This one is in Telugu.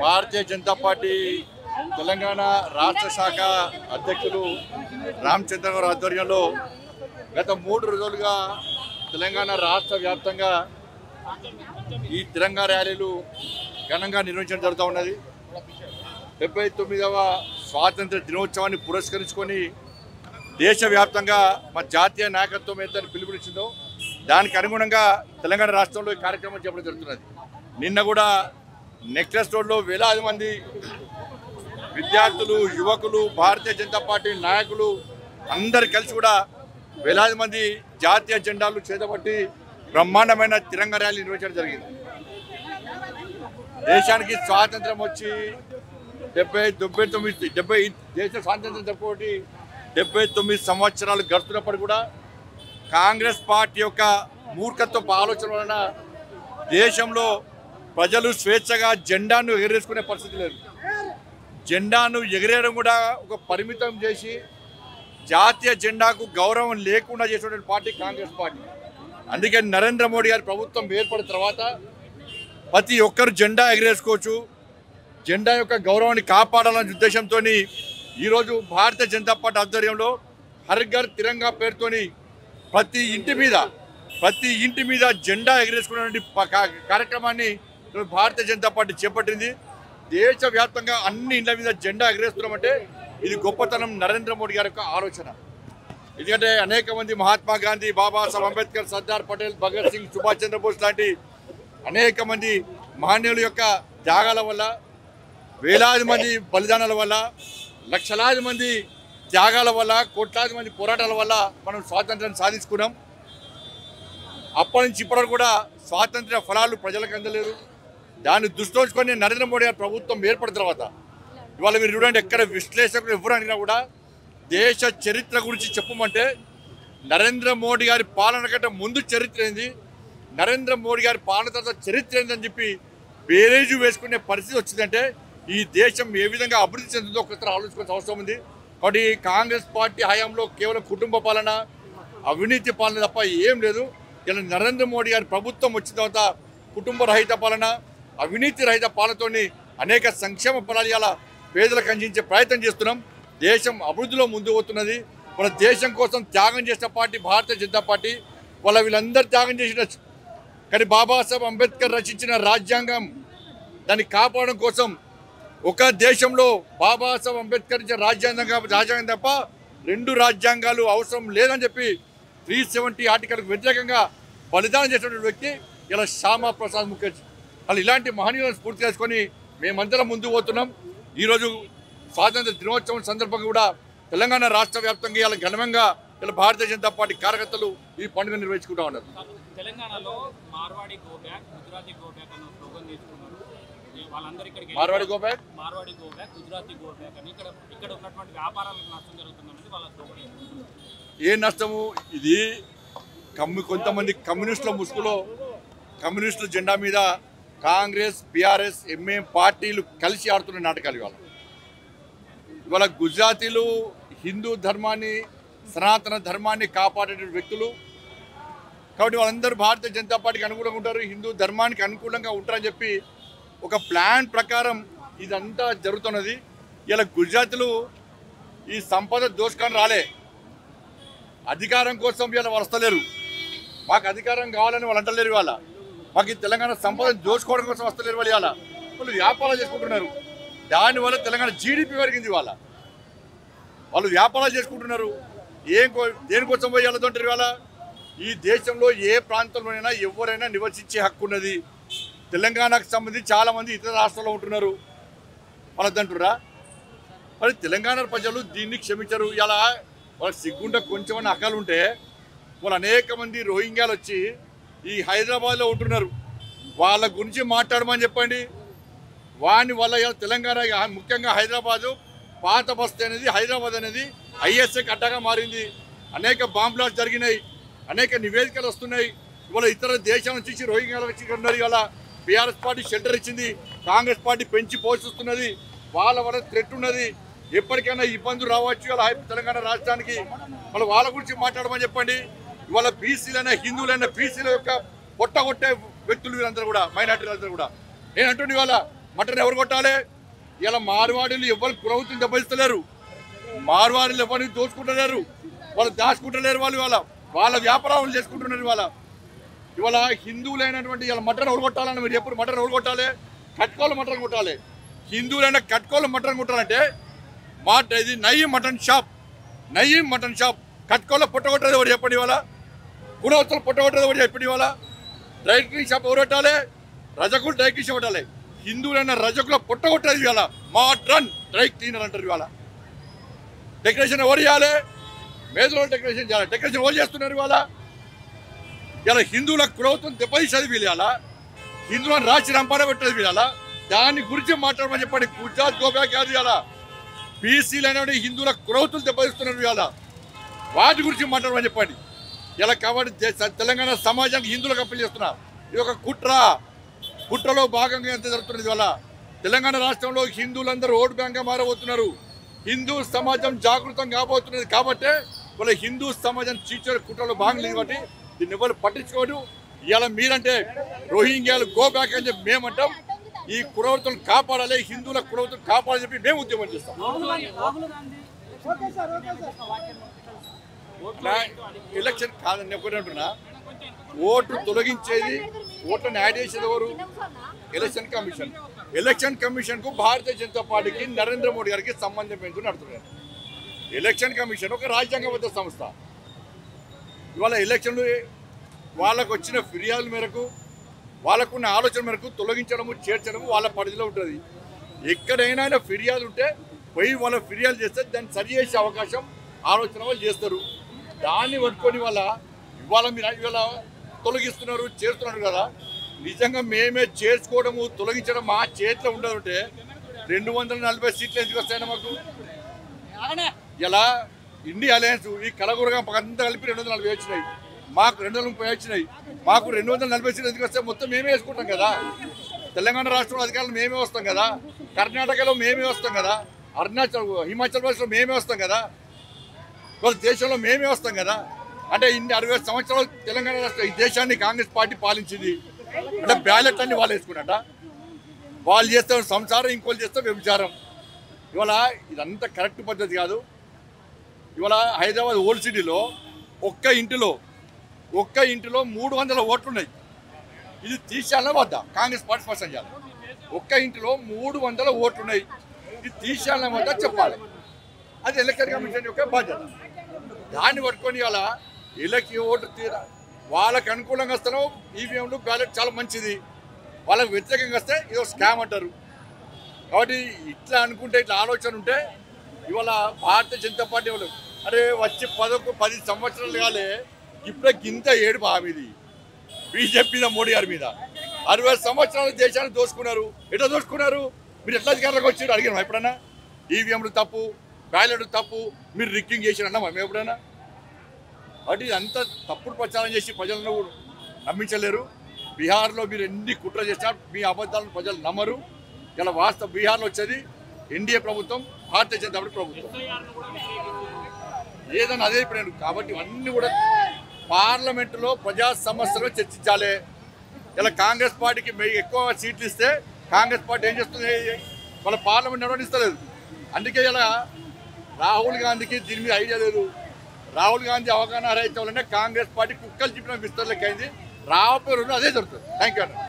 భారతీయ జనతా పార్టీ తెలంగాణ రాష్ట్ర శాఖ అధ్యక్షులు రామచంద్ర గారి ఆధ్వర్యంలో గత 3 రోజులుగా తెలంగాణ రాష్ట్ర వ్యాప్తంగా ఈ తిరంగా ర్యాలీలు ఘనంగా నిర్వహించడం జరుగుతూ ఉన్నది. 79వ స్వాతంత్ర దినోత్సవాన్ని పురస్కరించుకొని దేశవ్యాప్తంగా మా జాతీయ నాయకత్వం ఏదైతే పిలుపునిచ్చిందో దానికి అనుగుణంగా తెలంగాణ రాష్ట్రంలో ఈ కార్యక్రమం చెప్పడం జరుగుతున్నది. నిన్న కూడా నెక్లెస్ రోడ్లో వేలాది మంది విద్యార్థులు, యువకులు, భారతీయ జనతా పార్టీ నాయకులు అందరు కలిసి కూడా వేలాది మంది జాతీయ జెండాలు చేతబట్టి బ్రహ్మాండమైన తిరంగ ర్యాలీ నిర్వహించడం జరిగింది. దేశానికి స్వాతంత్రం వచ్చి 70 దేశ స్వాతంత్రం చెప్పుకోటి 79 సంవత్సరాలు గడుస్తున్నప్పుడు కూడా కాంగ్రెస్ పార్టీ యొక్క మూర్ఖత్వపు ఆలోచన వలన దేశంలో ప్రజలు స్వేచ్ఛగా జెండాను ఎగరేసుకునే పరిస్థితి లేదు. జెండాను ఎగరేయడం కూడా ఒక పరిమితం చేసి జాతీయ జెండాకు గౌరవం లేకుండా చేసినటువంటి పార్టీ కాంగ్రెస్ పార్టీ. అందుకే నరేంద్ర మోడీ గారి ప్రభుత్వం ఏర్పడిన తర్వాత ప్రతి ఒక్కరు జెండా ఎగరేసుకోవచ్చు, జెండా యొక్క గౌరవాన్ని కాపాడాలనే ఉద్దేశంతో ఈరోజు భారతీయ జనతా పార్టీ ఆధ్వర్యంలో హర్ ఘర్ తిరంగా పేరుతోని ప్రతి ఇంటి మీద జెండా ఎగరేసుకునే కార్యక్రమాన్ని భారతీయ జనతా పార్టీ చేపట్టింది. దేశవ్యాప్తంగా అన్ని ఇండ్ల మీద జెండా ఎగరేస్తున్నామంటే ఇది గొప్పతనం నరేంద్ర మోడీ గారి యొక్క ఆలోచన. ఎందుకంటే అనేక మంది మహాత్మా గాంధీ, బాబాసాహెబ్ అంబేద్కర్, సర్దార్ పటేల్, భగత్ సింగ్, సుభాష్ చంద్రబోస్ లాంటి అనేక మంది మహనీయుల యొక్క త్యాగాల వల్ల, వేలాది మంది బలిదానాల వల్ల, లక్షలాది మంది త్యాగాల వల్ల, కోట్లాది మంది పోరాటాల వల్ల మనం స్వాతంత్రాన్ని సాధించుకున్నాం. అప్పటి నుంచి ఇప్పటివరకు కూడా స్వాతంత్ర్య ఫలాలు ప్రజలకు అందలేదు. దాన్ని దృష్టించుకొని నరేంద్ర మోడీ గారి ప్రభుత్వం ఏర్పడిన తర్వాత ఇవాళ మీరు చూడండి, ఎక్కడ విశ్లేషకులు ఎవరు అడిగినా కూడా దేశ చరిత్ర గురించి చెప్పమంటే నరేంద్ర మోడీ గారి పాలన కంటే ముందు చరిత్ర ఏంది, నరేంద్ర మోడీ గారి పాలన తర్వాత చరిత్ర ఏందని చెప్పి బేరేజు వేసుకునే పరిస్థితి వచ్చిందంటే ఈ దేశం ఏ విధంగా అభివృద్ధి చెందుతుందో ఒకసారి ఆలోచించాల్సిన అవసరం ఉంది. కాబట్టి కాంగ్రెస్ పార్టీ హయాంలో కేవలం కుటుంబ పాలన, అవినీతి పాలన తప్ప ఏం లేదు. ఇలా నరేంద్ర మోడీ గారి ప్రభుత్వం వచ్చిన తర్వాత కుటుంబ రహిత పాలన, అవినీతి రహిత పాలనతోని అనేక సంక్షేమ ఫలాలు ఇలా పేదలకు అందించే ప్రయత్నం చేస్తున్నాం. దేశం అభివృద్ధిలో ముందుకు పోతున్నది. మన దేశం కోసం త్యాగం చేసిన పార్టీ భారతీయ జనతా పార్టీ. వీళ్ళందరూ త్యాగం చేసిన కానీ బాబాసాహెబ్ అంబేద్కర్ రచించిన రాజ్యాంగం దాన్ని కాపాడడం కోసం ఒక దేశంలో బాబాసాహెబ్ అంబేద్కర్ ఇచ్చిన రాజ్యాంగం తప్ప 2 రాజ్యాంగాలు అవసరం లేదని చెప్పి 370 ఆర్టికల్కు వ్యతిరేకంగా బలిదానం చేసినటువంటి వ్యక్తి ఇలా శ్యామా ప్రసాద్ ముఖర్జీ. వాళ్ళు ఇలాంటి మహనీయులను స్ఫూర్తి చేసుకొని మేమందరం ముందుకు పోతున్నాం. ఈరోజు స్వాతంత్ర దినోత్సవం సందర్భంగా కూడా తెలంగాణ రాష్ట్ర వ్యాప్తంగా ఇలా ఘనంగా ఇలా భారతీయ జనతా పార్టీ కార్యకర్తలు ఈ పండుగ నిర్వహించుకుంటా ఉన్నారు. తెలంగాణలో Marwadi go back, Gujarati go back అన్న స్లోగన్ తీసుకున్నారు. వాళ్ళందరికీ Marwadi go back, Gujarati go back అని ఇక్కడ ఉన్నటువంటి వ్యాపారాలకు నష్టం జరుగుతుందనేది వాళ్ళ స్లోగన్. ఏ నష్టము ఇది? కొంతమంది కమ్యూనిస్టుల ముసుగులో కమ్యూనిస్టుల జెండా మీద కాంగ్రెస్, బీఆర్ఎస్, ఎంఏం పార్టీలు కలిసి ఆడుతున్న నాటకాలు. ఇవాళ గుజరాతీలు హిందూ ధర్మాన్ని, సనాతన ధర్మాన్ని కాపాడే వ్యక్తులు కాబట్టి వాళ్ళందరూ భారతీయ జనతా పార్టీకి అనుకూలంగా ఉంటారు, హిందూ ధర్మానికి అనుకూలంగా ఉంటారని చెప్పి ఒక ప్లాన్ ప్రకారం ఇదంతా జరుగుతున్నది. ఇలా గుజరాతీలు ఈ సంపద దోచుకొని రాలే, అధికారం కోసం ఇలా వస్తలేరు. మాకు అధికారం కావాలని వాళ్ళు అంటలేరు. ఇవాళ మాకు ఈ తెలంగాణ సంపద దోచుకోవడం కోసం వస్తలేరు. వాళ్ళు వ్యాపారాలు చేసుకుంటున్నారు. దానివల్ల తెలంగాణ జీడిపి పెరిగింది. వాళ్ళు వ్యాపారాలు చేసుకుంటున్నారు. దేనికోసం పోయి వెళ్ళదంటారు. ఇవాళ ఈ దేశంలో ఏ ప్రాంతంలోనైనా ఎవరైనా నివసించే హక్కు ఉన్నది. తెలంగాణకు సంబంధించి చాలామంది ఇతర రాష్ట్రాల్లో ఉంటున్నారు. వాళ్ళదంటురా మరి తెలంగాణ ప్రజలు దీన్ని క్షమించరు. ఇలా వాళ్ళ సిగ్గుంట కొంచెమన్నా హక్కాలు ఉంటే వాళ్ళు అనేక మంది రోహింగ్యాలు వచ్చి ఈ హైదరాబాద్లో ఉంటున్నారు. వాళ్ళ గురించి మాట్లాడమని చెప్పండి. వాని వల్ల ఇలా తెలంగాణ ముఖ్యంగా హైదరాబాదు పాత బస్తీ అనేది, హైదరాబాద్ అనేది ఐఎస్ఏ అడ్డాగా మారింది. అనేక బాంబ్ బ్లాస్ట్ జరిగినాయి, అనేక నివేదికలు వస్తున్నాయి. ఇవాళ ఇతర దేశాల నుంచి రోహింగ్యాలు వచ్చి ఉన్నారు. ఇవాళ బీఆర్ఎస్ పార్టీ షెల్టర్ ఇచ్చింది, కాంగ్రెస్ పార్టీ పెంచి పోషిస్తున్నది. వాళ్ళ వల్ల థ్రెట్ ఉన్నది. ఎప్పటికైనా ఇబ్బందులు రావచ్చు ఇలా తెలంగాణ రాష్ట్రానికి. వాళ్ళ గురించి మాట్లాడమని చెప్పండి. ఇవాళ బీసీలైనా, హిందువులైనా, బీసీల యొక్క పొట్టగొట్టే వ్యక్తులు వీళ్ళందరూ కూడా, మైనార్టీలందరూ కూడా. నేను అంటుండే ఇవాళ మటన్ ఎవరు కొట్టాలి? ఇలా మార్వాడీలు ఎవరు ప్రభుత్వం దెబ్బతిస్తలేరు, మార్వాడీలు ఎవరిని దోచుకుంటలేరు, వాళ్ళు దాచుకుంటలేరు, వాళ్ళ వ్యాపారాలు చేసుకుంటున్నారు. ఇవాళ హిందువులైనటువంటి ఇలా మటన్ ఎవరు కొట్టాలని మీరు ఎప్పుడు మటన్ ఎవరు కొట్టాలి? కట్కోళ్ళ మటన్ కొట్టాలి. హిందువులైన కట్కోళ్ళ మటన్ కొట్టాలంటే ఇది నయీం మటన్ షాప్. కట్కోళ్ళ పుట్టగొట్టేది ఎవరు చెప్పండి? ఇవాళ కులవతలు పుట్టగొట్టేది ఎవరు చెప్పండి? ఇవాళ డ్రై క్లీన్ షాప్ ఎవరు పెట్టాలి? రజకులు డ్రై క్లీన్ షాప్ పెట్టాలి. హిందువులైన రజకుల పుట్టగొట్టేది ఇవాళ మోడ్రన్ డ్రై క్లీనర్ అంటారు. ఇవాళ డెకరేషన్ ఎవరు చేయాలి? మేధలో డెకరేషన్ చేయాలి. డెకరేషన్ ఎవరు చేస్తున్నారు? ఇలా హిందువుల కులవతం దెబ్బతీసేది వీళ్ళ, హిందువులను రాసి రంపాన పెట్టేది వీళ్ళ. దాని గురించి మాట్లాడమని చెప్పండి. గుజరాత్ గోబ్యాక్ కాదు ఇవాళ, బీసీలు అనేవి హిందువుల కులవతులు దెబ్బతీస్తున్నారు ఇవాళ, వాటి గురించి మాట్లాడమని చెప్పండి. ఇలా కాబట్టి తెలంగాణ సమాజానికి హిందువులకు అప్పీల్ చేస్తున్నారు. ఇది ఒక కుట్రలో భాగంగా ఎంత జరుగుతున్నది. ఇవాళ తెలంగాణ రాష్ట్రంలో హిందువులందరూ ఓటు బ్యాంక్గా మారబోతున్నారు. హిందూ సమాజం జాగృతం కాబోతున్నది. కాబట్టి వాళ్ళ హిందూ సమాజం చీచే కుట్రలో భాగం లేదు. కాబట్టి దీన్ని ఎవరు పట్టించుకోరు. ఇవాళ మీరంటే రోహింగ్యాలు గో బ్యాక్ అని చెప్పి మేమంటాం. ఈ కులవృత్తులను కాపాడాలి, హిందువుల కులవృత్తులు కాపాడాలని చెప్పి మేము ఉద్యమం చేస్తాం. ఎలక్షన్ కాదని ఒకటి అంటున్నా, ఓటు తొలగించేది, ఓట్లను యాడ్ చేసేది ఎవరు? ఎలక్షన్ కమిషన్ కు భారతీయ జనతా పార్టీకి నరేంద్ర మోడీ గారికి సంబంధం ఏంటో నడుతున్నారు. ఎలక్షన్ కమిషన్ ఒక రాజ్యాంగబద్ధ సంస్థ. ఇవాళ ఎలక్షన్లు వాళ్ళకు వచ్చిన ఫిర్యాదుల మేరకు, వాళ్ళకున్న ఆలోచన మేరకు తొలగించడము, చేర్చడము వాళ్ళ పరిధిలో ఉంటుంది. ఎక్కడైనా ఫిర్యాదు ఉంటే పోయి వాళ్ళ ఫిర్యాదు చేస్తే దాన్ని సరి చేసే అవకాశం, ఆలోచన వాళ్ళు చేస్తారు. దాన్ని పట్టుకొని ఇవాళ మీరు ఇవాళ తొలగిస్తున్నారు, చేస్తున్నారు కదా. నిజంగా మేమే చేర్చుకోవడము, తొలగించడం మా చేతిలో ఉండదంటే 240 సీట్లు ఎందుకు వస్తాయన్నా మాకు? ఇలా ఇండియా అలయన్స్ ఈ కలగురగా అంతా కలిపి 240 వచ్చినాయి, మాకు 230 వచ్చినాయి. మాకు 240 సీట్లు ఎందుకు వస్తాయి? మొత్తం మేమే వేసుకుంటాం కదా. తెలంగాణ రాష్ట్రంలో అధికారులు మేమే వస్తాం కదా, కర్ణాటకలో మేమే వస్తాం కదా, హిమాచల్ ప్రదేశ్లో మేమే వస్తాం కదా, వాళ్ళ దేశంలో మేమే వస్తాం కదా. అంటే ఇన్ని 60 సంవత్సరాలు తెలంగాణ రాష్ట్రం ఈ దేశాన్ని కాంగ్రెస్ పార్టీ పాలించింది. అంటే బ్యాలెట్ అన్ని వాళ్ళు వేసుకున్నట, వాళ్ళు చేస్తే సంసారం, ఇంకోళ్ళు చేస్తే వ్యభిచారం. ఇవాళ ఇదంతా కరెక్ట్ పద్ధతి కాదు. ఇవాళ హైదరాబాద్ ఓల్డ్ సిటీలో ఒక్క ఇంటిలో 300 ఓట్లు ఉన్నాయి. ఇది తీసేయాలన్నా వద్దా? కాంగ్రెస్ పార్టీ స్పష్టం చేయాలి. ఒక్క ఇంటిలో 300 ఓట్లు ఉన్నాయి, ఇది తీసేయాలన్నా వద్దా చెప్పాలి. అది ఎలక్షన్ కమిషన్ యొక్క బాధ్యత. దాన్ని పట్టుకొని ఇవాళ ఓటు తీరా వాళ్ళకి అనుకూలంగా వస్తానో ఈవీఎంలు బ్యాలెట్ చాలా మంచిది, వాళ్ళకి వ్యతిరేకంగా వస్తే ఇదో స్కామ్ అంటారు. కాబట్టి ఇట్లా అనుకుంటే, ఇట్లా ఆలోచన ఉంటే ఇవాళ భారతీయ జనతా పార్టీ వాళ్ళు అరే వచ్చి 10 సంవత్సరాలు కాలే ఇప్పుడే గింత ఏడు బామిది బీజేపీ మీద, మోడీ గారి మీద 60 సంవత్సరాలు దేశాన్ని దోచుకున్నారు. ఎట్లా దోచుకున్నారు? మీరు ఎట్లా అధికారంలోకి వచ్చి అడిగినాం ఎప్పుడన్నా? ఈవీఎంలు తప్పు, బ్యాలెట్ తప్పు, మీరు రిక్కింగ్ చేసిరన్నా మేము ఎప్పుడైనా? కాబట్టి ఇదంతా తప్పుడు ప్రచారం చేసి ప్రజలను నమ్మించలేరు. బీహార్లో మీరు ఎన్ని కుట్ర చేసినా మీ అబద్ధాలను ప్రజలు నమ్మరు. ఇలా వాస్తవ బీహార్లో వచ్చేది ఎన్డీఏ ప్రభుత్వం, భారతీయ జనతా పార్టీ ప్రభుత్వం ఏదన్నా అదే ఇప్పుడు. కాబట్టి ఇవన్నీ కూడా పార్లమెంటులో ప్రజా సమస్యలు చర్చించాలి. ఇలా కాంగ్రెస్ పార్టీకి ఎక్కువ సీట్లు ఇస్తే కాంగ్రెస్ పార్టీ ఏం చేస్తుంది? వాళ్ళ పార్లమెంట్ నిర్వహిస్తలేదు. అందుకే ఇలా రాహుల్ గాంధీకి దీని మీద ఐడియా లేదు. రాహుల్ గాంధీ అవగాహన రహిత వల్లనే కాంగ్రెస్ పార్టీ కుక్కలు చెప్పిన విస్తరణ లెక్క అయింది. రాబోయే రోజు అదే జరుగుతుంది. థ్యాంక్ యూ అన్న.